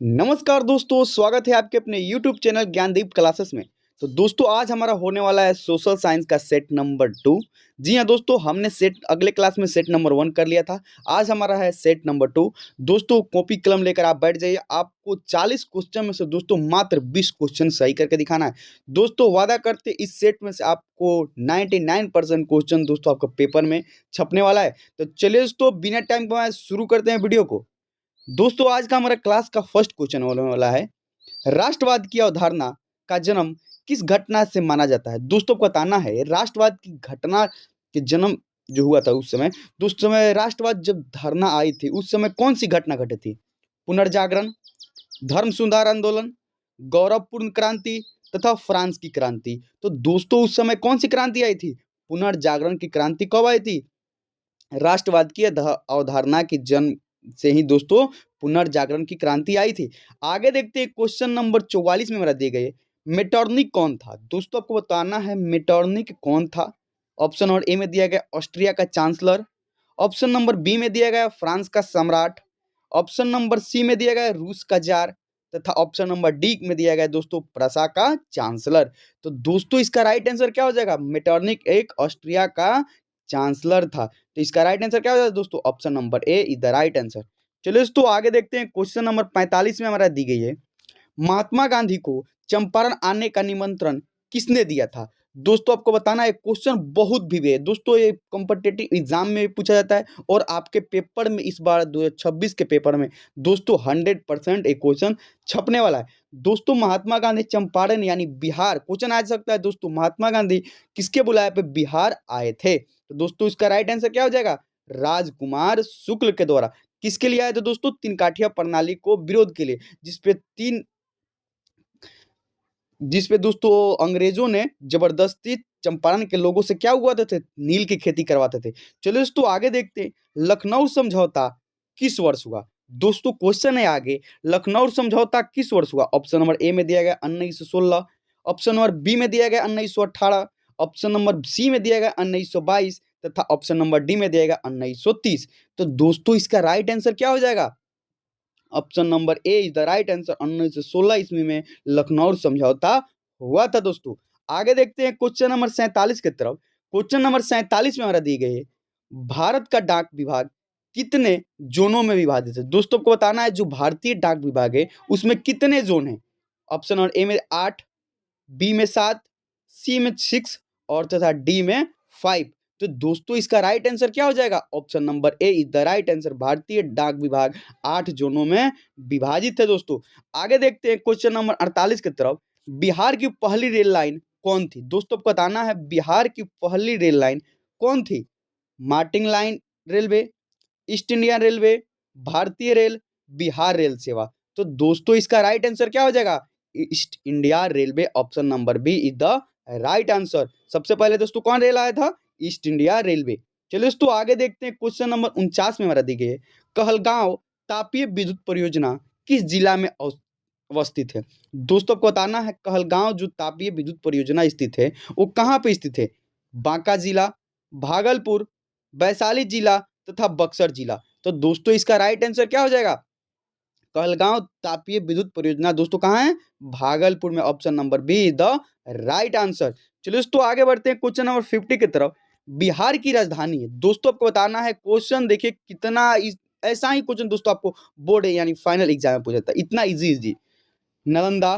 नमस्कार दोस्तों, स्वागत है आपके अपने YouTube चैनल ज्ञानदीप क्लासेस में। तो दोस्तों आज हमारा होने वाला है सोशल साइंस का सेट नंबर 2। जी हाँ दोस्तों, हमने सेट अगले क्लास में सेट नंबर 1 कर लिया था। आज हमारा है सेट नंबर 2। दोस्तों कॉपी कलम लेकर आप बैठ जाइए। आपको 40 क्वेश्चन में से दोस्तों मात्र 20 क्वेश्चन सही करके दिखाना है। दोस्तों वादा करते इस सेट में से आपको 99% क्वेश्चन दोस्तों आपका पेपर में छपने वाला है। तो चलिए दोस्तों बिना टाइम गवाए शुरू करते हैं वीडियो को। दोस्तों आज का हमारा क्लास का फर्स्ट क्वेश्चन होने वाला है, राष्ट्रवाद की अवधारणा का जन्म किस घटना से माना जाता है। दोस्तों को बताना है राष्ट्रवाद की घटना के जन्म जो हुआ था उस समय, तो उस समय राष्ट्रवाद जब धारणा आई थी उस समय कौन सी घटना घटी थी। पुनर्जागरण, धर्म सुधार आंदोलन, गौरवपूर्ण क्रांति तथा फ्रांस की क्रांति। तो दोस्तों उस समय कौन सी क्रांति आई थी, पुनर्जागरण की क्रांति कब आई थी। राष्ट्रवाद की अवधारणा की जन्म से ही दोस्तों पुनर्जागरण की क्रांति आई थी। आगे देखते हैं क्वेश्चन नंबर 44 में मेरा दिए गए मेटरनिक कौन था। दोस्तों आपको बताना है मेटरनिक कौन था। ऑप्शन नंबर ए में दिया गया ऑस्ट्रिया का चांसलर, ऑप्शन नंबर बी में दिया गया फ्रांस का सम्राट, ऑप्शन नंबर सी में दिया गया रूस का जार तथा ऑप्शन नंबर डी में दिया गया दोस्तों प्रसा का चांसलर। तो दोस्तों इसका राइट आंसर क्या हो जाएगा, मेटरनिक एक ऑस्ट्रिया का चांसलर था। तो इसका राइट आंसर क्या हो जाएगा दोस्तों, option number A is the right answer. चलिए दोस्तों आगे देखते हैं क्वेश्चन नंबर 45 में हमारा दी गई है, महात्मा गांधी को चंपारण आने का निमंत्रण किसने दिया था। दोस्तों आपको बताना है क्वेश्चन बहुत भी है दोस्तों, ये कॉम्पिटिटिव एग्जाम में भी पूछा जाता है और आपके पेपर में इस बार 2026 के पेपर में दोस्तों 100% एक क्वेश्चन छपने वाला है। दोस्तों महात्मा गांधी चंपारण यानी बिहार क्वेश्चन आ सकता है। दोस्तों महात्मा गांधी किसके बुलाए पे बिहार आए थे। तो दोस्तों इसका राइट आंसर क्या हो जाएगा, राजकुमार शुक्ल के द्वारा। किसके लिए आए थे दोस्तों, तीन काठिया प्रणाली को विरोध के लिए, जिसपे दोस्तों अंग्रेजों ने जबरदस्ती चंपारण के लोगों से क्या हुआ थे, नील की खेती करवाते थे। चलिए दोस्तों आगे देखते हैं, लखनऊ समझौता किस वर्ष हुआ। दोस्तों क्वेश्चन है आगे, लखनऊ समझौता किस वर्ष हुआ। ऑप्शन नंबर ए में दिया गया 1916, ऑप्शन नंबर बी में दिया गया 1918, ऑप्शन नंबर सी में दिया गया 1922 तथा ऑप्शन नंबर डी में दिया गया 1930। तो दोस्तों इसका राइट आंसर क्या हो जाएगा, option number A is the right answer. 1916 ईस्वी में लखनऊ समझौता हुआ था। दोस्तों आगे देखते हैं क्वेश्चन नंबर 47 की तरफ। क्वेश्चन नंबर 47 में हमारा दी गई है, भारत का डाक विभाग कितने जोनों में विभाजित है। दोस्तों को बताना है जो भारतीय डाक विभाग है उसमें कितने जोन है। ऑप्शन नंबर ए में 8, बी में 7, सी में 6 और तथा डी में 5। तो दोस्तों इसका राइट आंसर क्या हो जाएगा, option number A is the right answer. भारतीय डाक विभाग 8 जोनों में विभाजित है। दोस्तों आगे देखते हैं क्वेश्चन नंबर 48 की तरफ, बिहार की पहली रेल लाइन कौन थी। दोस्तों को बताना है बिहार की पहली रेल लाइन कौन थी, Martin line railway, East India railway, भारतीय रेल, बिहार रेल सेवा। तो दोस्तों इसका राइट आंसर क्या हो जाएगा, East India railway. Option number B is the right answer. सबसे पहले दोस्तों कौन रेल आया था, ईस्ट इंडिया रेलवे। चलिए दोस्तों आगे देखते हैं क्वेश्चन नंबर 49 में हमारा दी गई है, कहलगांव तापीय विद्युत परियोजना किस जिला में अवस्थित है। दोस्तों को बताना है कहलगांव जो तापीय विद्युत परियोजना स्थित है वो कहाँ पे स्थित है, बांका जिला, भागलपुर, वैशाली जिला तथा बक्सर जिला। तो दोस्तों इसका राइट आंसर क्या हो जाएगा, कहलगांव तापीय विद्युत परियोजना दोस्तों कहाँ है, भागलपुर में। Option number B is the right answer. चलिए दोस्तों आगे बढ़ते हैं क्वेश्चन नंबर 50 की तरफ, बिहार की राजधानी है। दोस्तों आपको बताना है क्वेश्चन देखिए कितना ऐसा ही क्वेश्चन दोस्तों आपको बोर्ड यानी फाइनल एग्जाम में पूछा जाता है, इतना इजी। नालंदा,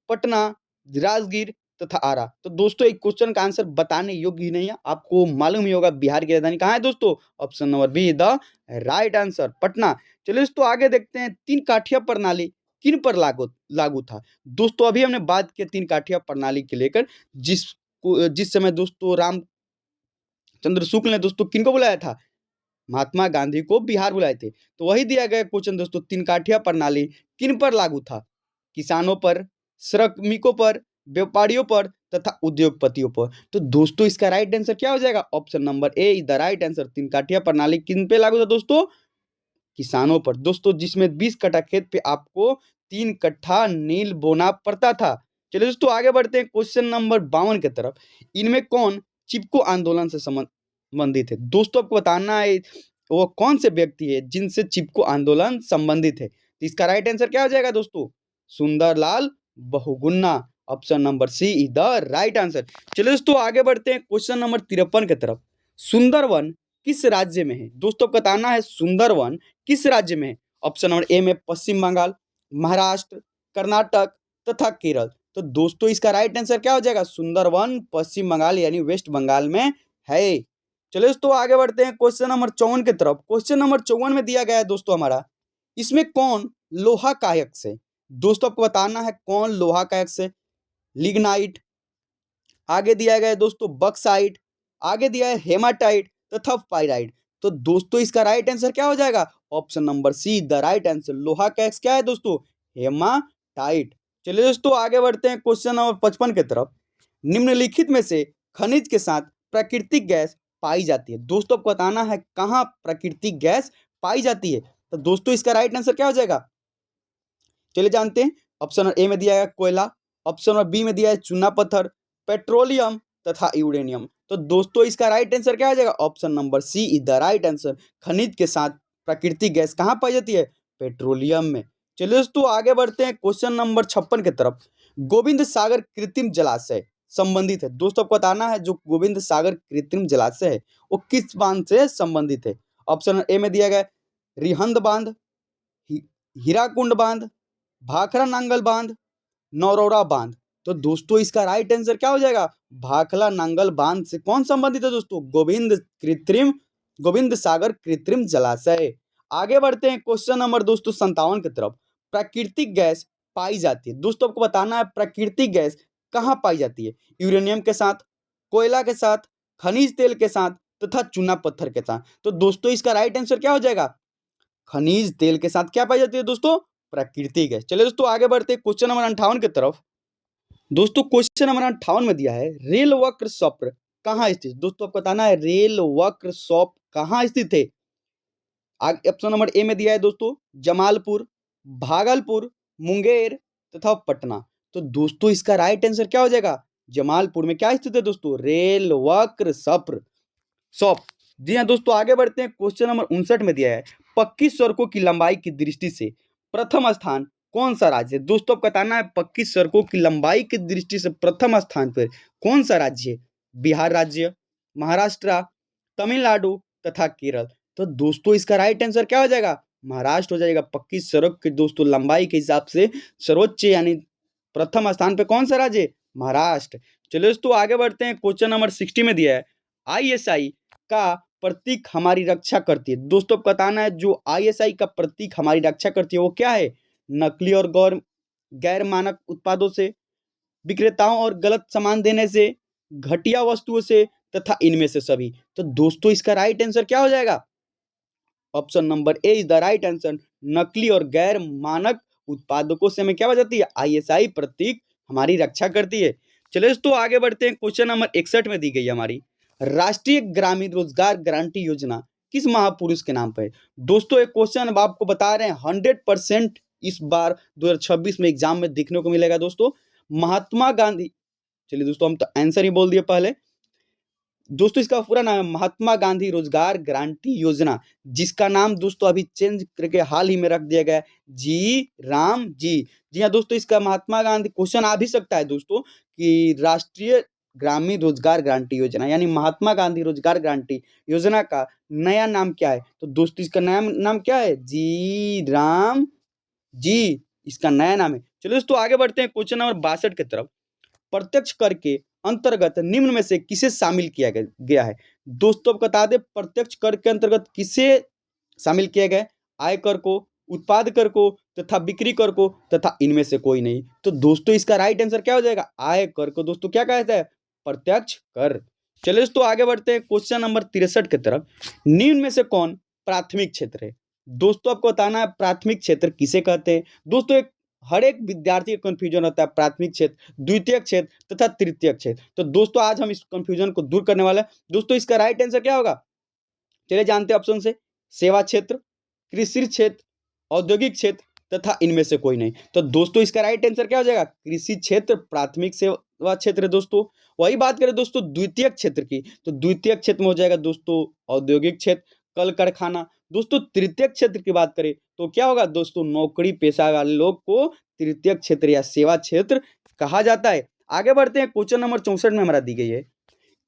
पटना, राजगीर तथा आरा। तो दोस्तों एक क्वेश्चन का आंसर बताने योग्य ही नहीं है, आपको मालूम ही होगा बिहार की राजधानी कहाँ है दोस्तों, option number be the right answer, Patna. चलिए दोस्तों आगे देखते हैं, तीन काठिया प्रणाली किन पर लागू लागू था। दोस्तों अभी हमने बात की तीन काठिया प्रणाली के लेकर, जिस समय दोस्तों रामचंद्र शुक्ल ने दोस्तों किनको बुलाया था, महात्मा गांधी को बिहार बुलाए थे। तो वही दिया गया क्वेश्चन दोस्तों, तीन काठिया प्रणाली किन पर लागू था, किसानों पर, श्रमिकों पर, व्यापारियों पर तथा उद्योगपतियों पर। तो दोस्तों इसका राइट आंसर क्या हो जाएगा, option number A is the right answer. तीन काठिया प्रणाली किन पे लागू था दोस्तों, किसानों पर। दोस्तों जिसमें 20 कट्ठा खेत पे आपको 3 कट्ठा नील बोना पड़ता था। चलिए दोस्तों आगे बढ़ते हैं क्वेश्चन नंबर 52 की तरफ, इनमें कौन चिपको आंदोलन से संबंधित है। दोस्तों आपको बताना है वो कौन से व्यक्ति है जिनसे चिपको आंदोलन संबंधित है। तो इसका राइट आंसर क्या हो जाएगा दोस्तों? Sundarlal Bahuguna. Option number C is the right answer. चलिए दोस्तों आगे बढ़ते हैं क्वेश्चन नंबर 53 की तरफ। सुंदरवन किस राज्य में है? दोस्तों बताना है सुंदरवन किस राज्य में है। ऑप्शन नंबर ए में पश्चिम बंगाल, महाराष्ट्र, कर्नाटक तथा केरल। तो दोस्तों इसका राइट आंसर क्या हो जाएगा? सुंदरवन पश्चिम बंगाल यानी वेस्ट बंगाल में है। चलिए दोस्तों आगे बढ़ते हैं क्वेश्चन नंबर 54 की तरफ। क्वेश्चन नंबर 54 में दिया गया है दोस्तों हमारा, इसमें कौन लोहा कायक से? दोस्तों आपको बताना है कौन लोहा कायक से। लिग्नाइट, आगे दिया गया है दोस्तों बक्साइट, आगे दिया है हेमाटाइट तथा पाइराइट। तो दोस्तों इसका राइट आंसर क्या हो जाएगा? Option number see the right answer. लोहा का एक्स क्या है दोस्तों? हेमाटाइट। चलिए दोस्तों आगे बढ़ते हैं क्वेश्चन नंबर 55 की तरफ। निम्नलिखित में से खनिज के साथ प्राकृतिक गैस पाई जाती है। दोस्तों आपको बताना है कहाँ प्राकृतिक गैस पाई जाती है। तो दोस्तों इसका राइट आंसर क्या हो जाएगा? चलिए जानते हैं। ऑप्शन ए में दिया है कोयला, ऑप्शन नंबर बी में दिया है चूना पत्थर, पेट्रोलियम तथा यूरेनियम। तो दोस्तों इसका राइट आंसर क्या हो जाएगा? Option number C is the right answer. खनिज के साथ प्राकृतिक गैस कहाँ पाई जाती है? पेट्रोलियम में। चलिए दोस्तों आगे बढ़ते हैं क्वेश्चन नंबर 56 की तरफ। गोविंद सागर कृत्रिम जलाशय संबंधित है। दोस्तों आपको बताना है जो गोविंद सागर कृत्रिम जलाशय है वो किस बांध से संबंधित है। ऑप्शन ए में दिया गया रिहंद बांध, हीराकुंड बांध, भाखड़ा नांगल बांध, नौरौरा बांध। तो दोस्तों इसका राइट आंसर क्या हो जाएगा? भाखला नांगल बांध से कौन संबंधित है दोस्तों? गोविंद सागर कृत्रिम जलाशय। आगे बढ़ते हैं क्वेश्चन नंबर दोस्तों 57 की तरफ। प्राकृतिक गैस पाई जाती है। दोस्तों आपको बताना है प्राकृतिक गैस कहाँ पाई जाती है? यूरेनियम के साथ, कोयला के साथ, खनिज तेल के साथ तथा चूना पत्थर के साथ। तो दोस्तों इसका राइट आंसर क्या हो जाएगा? खनिज तेल के साथ क्या पाई जाती है दोस्तों? प्राकृतिक गैस। चलिए दोस्तों आगे बढ़ते हैं क्वेश्चन नंबर 58 की तरफ। दोस्तों क्वेश्चन नंबर 58 में दिया है रेल वक्र सॉफ्ट कहाँ स्थित? दोस्तों आपको बताना है रेल वक्र सॉफ्ट कहाँ स्थित है। ऑप्शन नंबर ए में दिया है दोस्तों जमालपुर, भागलपुर, मुंगेर तथा पटना। तो दोस्तों इसका राइट आंसर क्या हो जाएगा? जमालपुर में क्या स्थित है दोस्तों? रेल वक्र सप्र सॉफ्ट। जी हाँ दोस्तों आगे बढ़ते हैं क्वेश्चन नंबर 59 में दिया है पक्की सड़कों की लंबाई की दृष्टि से प्रथम स्थान कौन सा राज्य है? दोस्तों आपको बताना है पक्की सड़कों की लंबाई की दृष्टि से प्रथम स्थान पर कौन सा राज्य है? बिहार राज्य, महाराष्ट्र, तमिलनाडु तथा केरल। तो दोस्तों इसका राइट आंसर क्या हो जाएगा? महाराष्ट्र हो जाएगा। पक्की सड़क की दोस्तों लंबाई के हिसाब से सर्वोच्च यानी प्रथम स्थान पे कौन सा राज्य है? महाराष्ट्र। चलिए दोस्तों आगे बढ़ते हैं क्वेश्चन नंबर 60 में दिया है आईएसआई का प्रतीक हमारी रक्षा करती है। दोस्तों बताना है जो आईएसआई का प्रतीक हमारी रक्षा करती है वो क्या है? नकली और गैर मानक उत्पादों से, विक्रेताओं और गलत सामान देने से, घटिया वस्तुओं से तथा इनमें से सभी। तो दोस्तों इसका राइट आंसर क्या हो जाएगा? Option number A is the right answer. नकली और गैर मानक उत्पादकों से हमें क्या हो जाती है? आईएसआई प्रतीक हमारी रक्षा करती है। चलिए दोस्तों आगे बढ़ते हैं क्वेश्चन नंबर 61 में दी गई हमारी राष्ट्रीय ग्रामीण रोजगार गारंटी योजना किस महापुरुष के नाम पर है? दोस्तों एक क्वेश्चन अब आपको बता रहे हैं 100% इस बार 2026 में एग्जाम में देखने को मिलेगा दोस्तों। महात्मा गांधी, चलिए दोस्तों हम तो आंसर ही बोल दिए पहले। दोस्तों इसका पूरा नाम है महात्मा गांधी रोजगार गारंटी योजना, जिसका नाम दोस्तों अभी चेंज करके हाल ही में रख दिया गया है जी राम जी। जी हाँ दोस्तों इसका महात्मा गांधी क्वेश्चन आ भी सकता है दोस्तों कि राष्ट्रीय ग्रामीण रोजगार गारंटी योजना यानी महात्मा गांधी रोजगार गारंटी योजना का नया नाम क्या है? तो दोस्तों इसका नया नाम क्या है? जी राम जी इसका नया नाम है। चलिए दोस्तों आगे बढ़ते हैं क्वेश्चन नंबर 62 की तरफ। प्रत्यक्ष कर के अंतर्गत निम्न में से किसे शामिल किया गया है? दोस्तों बता दें प्रत्यक्ष कर के अंतर्गत किसे शामिल किया गया है? आयकर को, उत्पाद कर को तथा बिक्री कर को तथा इनमें से कोई नहीं। तो दोस्तों इसका राइट आंसर क्या हो जाएगा? आयकर को दोस्तों क्या कहता है? प्रत्यक्ष कर। चलिए दोस्तों आगे बढ़ते हैं क्वेश्चन नंबर 63 की तरफ। निम्न में से कौन प्राथमिक क्षेत्र है? दोस्तों आपको बताना है प्राथमिक क्षेत्र किसे कहते हैं। दोस्तों हर एक विद्यार्थी का कंफ्यूजन होता है प्राथमिक क्षेत्र, द्वितीयक क्षेत्र तथा तृतीयक क्षेत्र। तो दोस्तों आज हम इस कंफ्यूजन को दूर करने वाले हैं। दोस्तों इसका राइट आंसर क्या होगा? चलिए जानते हैं ऑप्शन से। सेवा क्षेत्र, कृषि क्षेत्र, औद्योगिक क्षेत्र तथा इनमें से कोई नहीं। तो दोस्तों इसका राइट आंसर क्या हो जाएगा? कृषि क्षेत्र प्राथमिक सेवा क्षेत्र है दोस्तों। वही बात करें दोस्तों द्वितीयक क्षेत्र की, तो द्वितीयक क्षेत्र में हो जाएगा दोस्तों औद्योगिक क्षेत्र। कल कारखाना। दोस्तों तृतीय क्षेत्र की बात करें तो क्या होगा दोस्तों, नौकरी पेशा वाले लोग को तृतीय क्षेत्र या सेवा क्षेत्र कहा जाता है। आगे बढ़ते हैं, क्वेश्चन नंबर 64 में हमारा दी गई है,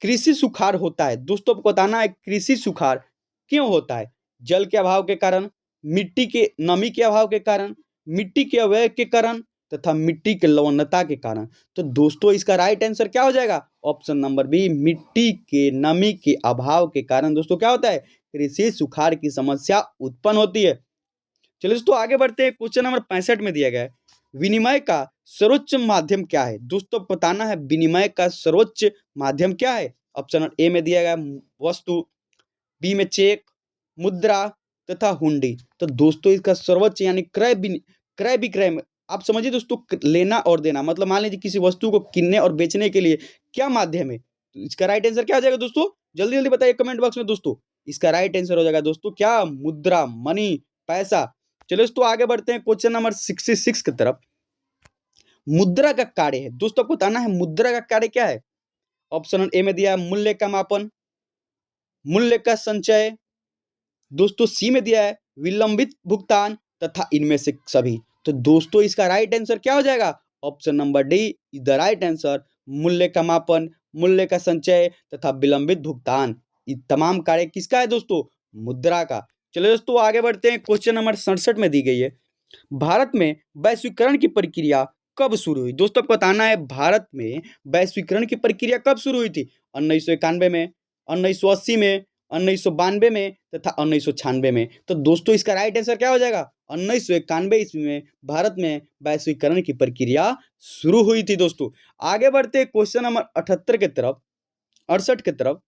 कृषि सुखाड़ होता है। दोस्तों आपको बताना है कृषि सुखाड़ क्यों होता है? जल के अभाव के कारण, मिट्टी के नमी के अभाव के कारण, मिट्टी के अवयव के कारण तथा मिट्टी के लवणता के कारण। तो दोस्तों इसका राइट आंसर क्या हो जाएगा? ऑप्शन नंबर बी, मिट्टी के नमी के अभाव के कारण दोस्तों क्या होता है? कृषि सुखाड़ की समस्या उत्पन्न होती है। चलिए दोस्तों आगे बढ़ते हैं, क्वेश्चन नंबर 65 में दिया गया है, विनिमय का सर्वोच्च माध्यम क्या है? दोस्तों बताना है विनिमय का सर्वोच्च माध्यम क्या है? ऑप्शन ए में दिया गया वस्तु, बी में चेक, मुद्रा तथा हुंडी। तो दोस्तों इसका सर्वोच्च यानी क्रय विक्रय में आप समझिए दोस्तों, लेना और देना, मतलब मान लीजिए किसी वस्तु को किनने और बेचने के लिए क्या माध्यम है? तो इसका राइट आंसर क्या हो जाएगा दोस्तों? जल्दी जल्दी बताइए कमेंट बॉक्स में दोस्तों। इसका राइट आंसर हो जाएगा दोस्तों क्या? मुद्रा, मनी, पैसा। चलिए दोस्तों आगे बढ़ते हैं क्वेश्चन नंबर 66 की तरफ। मुद्रा का कार्य है, दोस्तों आपको बताना है मुद्रा का कार्य क्या है? ऑप्शन ए में दिया है मूल्य का मापन, मूल्य का संचय, दोस्तों सी में दिया है विलंबित भुगतान तथा इनमें से सभी। तो दोस्तों इसका राइट आंसर क्या हो जाएगा? Option number D is the right answer, मूल्य का मापन, मूल्य का संचय तथा विलंबित भुगतान। ये तमाम कार्य किसका है दोस्तों? मुद्रा का। चलिए दोस्तों आगे बढ़ते हैं, क्वेश्चन नंबर 67 में दी गई है, भारत में वैश्वीकरण की प्रक्रिया कब शुरू हुई? दोस्तों आपको बताना है भारत में वैश्वीकरण की प्रक्रिया कब शुरू हुई थी? 1991 में, 1980 में, 1992 में तथा 1996 में। तो दोस्तों इसका राइट आंसर क्या हो जाएगा? 1991 ईस्वी में भारत में वैश्वीकरण की प्रक्रिया शुरू हुई थी दोस्तों। आगे बढ़ते क्वेश्चन नंबर 78 की तरफ, 68 की तरफ,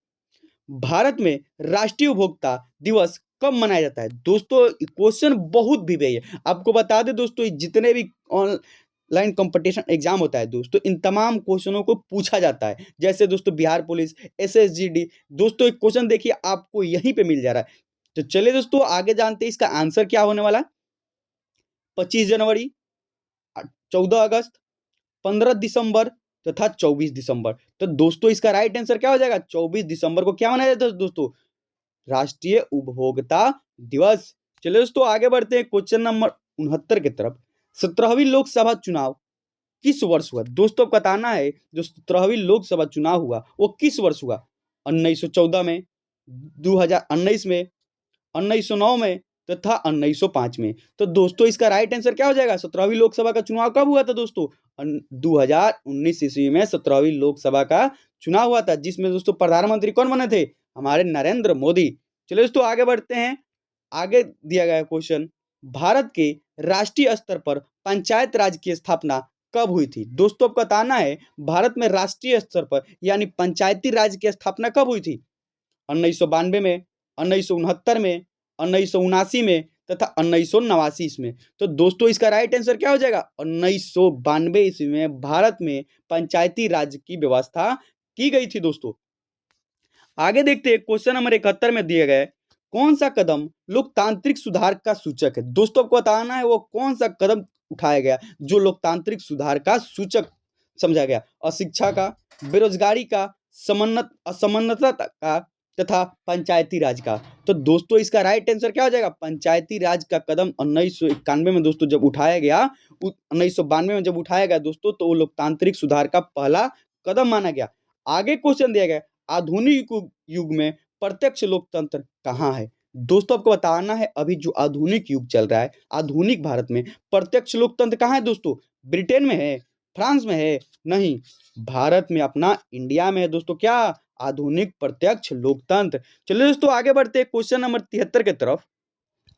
भारत में राष्ट्रीय उपभोक्ता दिवस कब मनाया जाता है? दोस्तों क्वेश्चन बहुत भी है, आपको बता दें दोस्तों जितने भी ऑनलाइन कंपटीशन एग्जाम होता है दोस्तों, इन तमाम क्वेश्चनों को पूछा जाता है। जैसे दोस्तों बिहार पुलिस, एसएसजीडी, दोस्तों एक क्वेश्चन देखिए आपको यहीं पे मिल जा रहा है। तो चलिए दोस्तों आगे जानते हैं इसका आंसर क्या होने वाला है। 25 जनवरी, 14 अगस्त, 15 दिसंबर तथा 24 दिसंबर। तो दोस्तों इसका राइट आंसर क्या हो जाएगा? 24 दिसंबर को क्या मनाया जाता है दोस्तों? राष्ट्रीय उपभोक्ता दिवस। चलिए दोस्तों आगे बढ़ते हैं क्वेश्चन नंबर 69 की तरफ। 17वीं लोकसभा चुनाव किस वर्ष हुआ? दोस्तों बताना है जो 17वीं लोकसभा चुनाव हुआ वो किस वर्ष हुआ? 1914 में, 2019 में, 1909 में तथा 1905 में। तो दोस्तों इसका राइट आंसर क्या हो जाएगा? 17वीं लोकसभा का चुनाव कब हुआ था दोस्तों? 2019 ईस्वी में 17वीं लोकसभा का चुनाव हुआ था, जिसमें दोस्तों प्रधानमंत्री कौन बने थे? हमारे नरेंद्र मोदी। चलिए दोस्तों आगे बढ़ते हैं, आगे दिया गया क्वेश्चन, भारत के राष्ट्रीय स्तर पर पंचायत राज की स्थापना कब हुई थी? दोस्तों आपको बताना है भारत में राष्ट्रीय स्तर पर यानी पंचायती राज की स्थापना कब हुई थी? 1992 में, 1969 में, 1979 में तथा 1989 ईस्वी में। तो दोस्तों इसका राइट आंसर क्या हो जाएगा? 1992 ईस्वी में भारत में पंचायती राज की व्यवस्था की गई थी दोस्तों। आगे देखते हैं क्वेश्चन नंबर 71 में दिए गए, कौन सा कदम लोकतांत्रिक सुधार का सूचक है? दोस्तों आपको बताना है वो कौन सा कदम उठाया गया जो लोकतांत्रिक सुधार का सूचक समझा गया? अशिक्षा का, बेरोजगारी का, असमानता का तथा पंचायती राज का। तो दोस्तों इसका राइट आंसर क्या हो जाएगा? पंचायती राज का कदम 1991 में दोस्तों जब उठाया गया, 1992 में जब उठाया गया दोस्तों, तो वो लोकतांत्रिक सुधार का पहला कदम माना गया। आगे क्वेश्चन दिया गया, आधुनिक युग में प्रत्यक्ष लोकतंत्र कहाँ है? दोस्तों आपको बताना है अभी जो आधुनिक युग चल रहा है, आधुनिक भारत में प्रत्यक्ष लोकतंत्र कहाँ है दोस्तों? ब्रिटेन में है, फ्रांस में है? नहीं, भारत में अपना इंडिया में है दोस्तों क्या? आधुनिक प्रत्यक्ष लोकतंत्र। चलिए दोस्तों आगे बढ़ते हैं क्वेश्चन नंबर 73 की तरफ।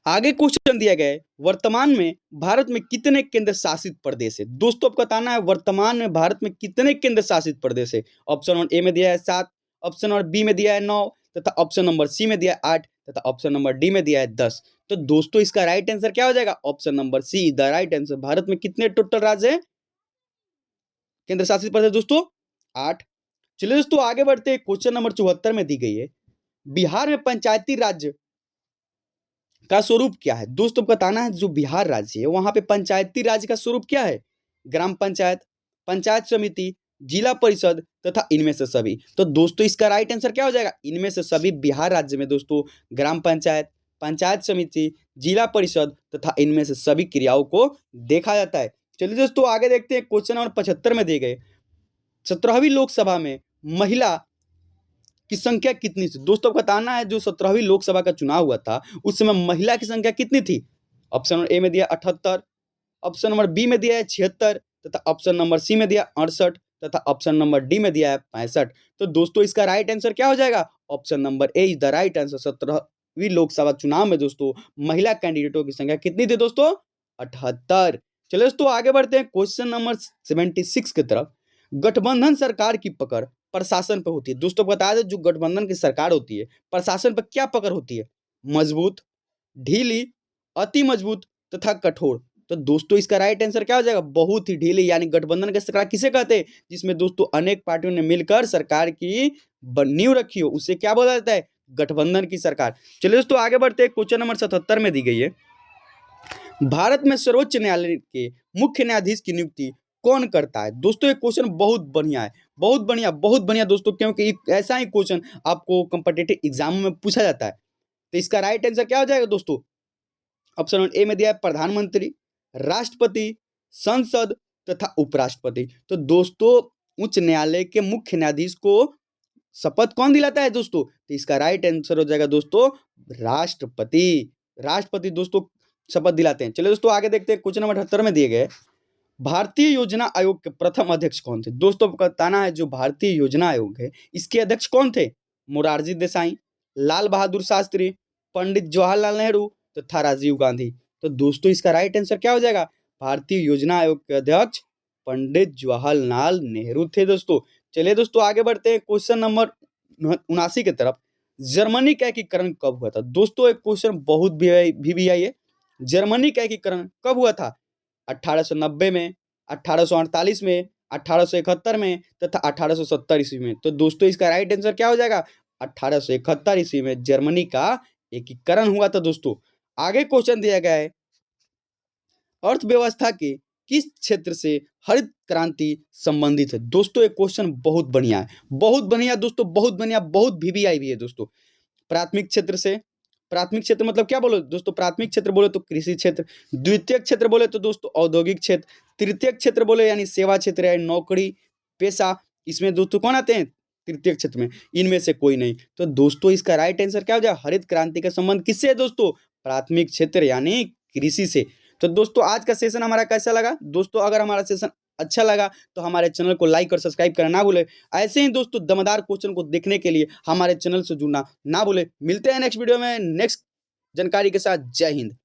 आगे क्वेश्चन दिया गया है, वर्तमान में भारत में कितने केंद्र शासित प्रदेश है? दोस्तों आपको बताना है वर्तमान में भारत में कितने केंद्र शासित प्रदेश है? ऑप्शन नंबर ए में दिया है 7, ऑप्शन नंबर बी में दिया है 9 तथा ऑप्शन नंबर सी में दिया है 8 तथा ऑप्शन नंबर डी में दिया है 10। तो दोस्तों इसका राइट आंसर क्या हो जाएगा? Option number see the right answer. Bharat में कितने टोटल राज्य है, केंद्र शासित प्रदेश दोस्तों? 8। चलिए दोस्तों आगे बढ़ते हैं, क्वेश्चन नंबर 74 में दी गई है, बिहार में पंचायती राज्य का स्वरूप क्या है? दोस्तों बताना है जो बिहार राज्य है वहां पे पंचायती राज का स्वरूप क्या है? ग्राम पंचायत, पंचायत समिति, जिला परिषद तथा इनमें से सभी। तो दोस्तों इसका राइट आंसर क्या हो जाएगा, इनमें से सभी। बिहार राज्य में दोस्तों ग्राम पंचायत, पंचायत समिति, जिला परिषद तथा इनमें से सभी क्रियाओं को देखा जाता है। चलिए दोस्तों आगे देखते हैं, क्वेश्चन नंबर 75 में दिए गए 17वीं लोकसभा में महिला की संख्या कितनी थी। दोस्तों बताना है जो 17वीं लोकसभा का चुनाव हुआ था उस समय महिला की संख्या कितनी थी। ऑप्शन नंबर ए में दिया 78, ऑप्शन नंबर बी में दिया है 76 तथा ऑप्शन नंबर सी में दिया 68 तथा ऑप्शन नंबर डी में दिया है 65। तो दोस्तों इसका राइट आंसर क्या हो जाएगा, option number A is the right answer. 17वीं लोकसभा चुनाव में दोस्तों महिला कैंडिडेटों की संख्या कितनी थी दोस्तों, 78। चलिए दोस्तों आगे बढ़ते हैं क्वेश्चन नंबर 76 की तरफ। गठबंधन सरकार की पकड़ प्रशासन पर होती है। दोस्तों बता दें जो गठबंधन की सरकार होती है प्रशासन पर क्या पकड़ होती है, मजबूत, ढीली, अति मजबूत तथा कठोर। तो दोस्तों इसका राइट आंसर क्या हो जाएगा, बहुत ही ढीली, यानी गठबंधन की सरकार किसे कहते हैं, जिसमें दोस्तों अनेक पार्टियों ने मिलकर सरकार की नींव रखी हो, उसे क्या बोला जाता है, गठबंधन की सरकार। चलिए दोस्तों आगे बढ़ते हैं, क्वेश्चन नंबर 77 में दी गई है, भारत में सर्वोच्च न्यायालय के मुख्य न्यायाधीश की नियुक्ति कौन करता है। दोस्तों ये क्वेश्चन बहुत बढ़िया है, बहुत बढ़िया, बहुत बढ़िया दोस्तों, क्योंकि ऐसा ही क्वेश्चन आपको कॉम्पिटिटिव एग्जाम में पूछा जाता है। तो इसका राइट आंसर क्या हो जाएगा दोस्तों, ऑप्शन नंबर ए में दिया है प्रधानमंत्री, राष्ट्रपति, संसद तथा उपराष्ट्रपति। तो दोस्तों उच्च न्यायालय के मुख्य न्यायाधीश को शपथ कौन दिलाता है दोस्तों, तो इसका राइट आंसर हो जाएगा दोस्तों राष्ट्रपति। राष्ट्रपति दोस्तों शपथ दिलाते हैं। चलिए दोस्तों आगे देखते हैं, क्वेश्चन नंबर 78 में दिए गए भारतीय योजना आयोग के प्रथम अध्यक्ष कौन थे। दोस्तों बताना है जो भारतीय योजना आयोग है इसके अध्यक्ष कौन थे, मोरारजी देसाई, लाल बहादुर शास्त्री, पंडित जवाहरलाल नेहरू तथा राजीव गांधी। तो दोस्तों इसका राइट आंसर क्या हो जाएगा, भारतीय योजना आयोग के अध्यक्ष पंडित जवाहरलाल नेहरू थे दोस्तों। चलिए दोस्तों आगे बढ़ते हैं, क्वेश्चन नंबर 79 की तरफ। जर्मनी का एकीकरण कब हुआ था। दोस्तों एक क्वेश्चन बहुत भी आई है, जर्मनी का एकीकरण कब हुआ था, 1890 में, 1848 में, 1871 में तथा 1870 ईस्वी में। तो दोस्तों इसका राइट आंसर क्या हो जाएगा, 1871 ईस्वी में जर्मनी का एकीकरण हुआ था दोस्तों। आगे क्वेश्चन दिया गया है, अर्थव्यवस्था के किस क्षेत्र से हरित क्रांति संबंधित है। दोस्तों एक क्वेश्चन बहुत बढ़िया है, बहुत बढ़िया दोस्तों, बहुत बढ़िया, बहुत VVI भी है दोस्तों। प्राथमिक क्षेत्र से, प्राथमिक क्षेत्र मतलब क्या बोलो दोस्तों, प्राथमिक क्षेत्र बोले तो कृषि क्षेत्र, द्वितीय क्षेत्र बोले तो दोस्तों औद्योगिक क्षेत्र, तृतीय क्षेत्र बोले यानी सेवा क्षेत्र या नौकरी पेशा, इसमें दोस्तों कौन आते हैं, तृतीय क्षेत्र में, इनमें से कोई नहीं। तो दोस्तों इसका राइट आंसर क्या हो जाए, हरित क्रांति का संबंध किससे है दोस्तों, प्राथमिक क्षेत्र यानी कृषि से। तो दोस्तों आज का सेशन हमारा कैसा लगा दोस्तों, अगर हमारा सेशन अच्छा लगा तो हमारे चैनल को लाइक और सब्सक्राइब करना ना भूले। ऐसे ही दोस्तों दमदार क्वेश्चन को देखने के लिए हमारे चैनल से जुड़ना ना भूले। मिलते हैं नेक्स्ट वीडियो में नेक्स्ट जानकारी के साथ। जय हिंद।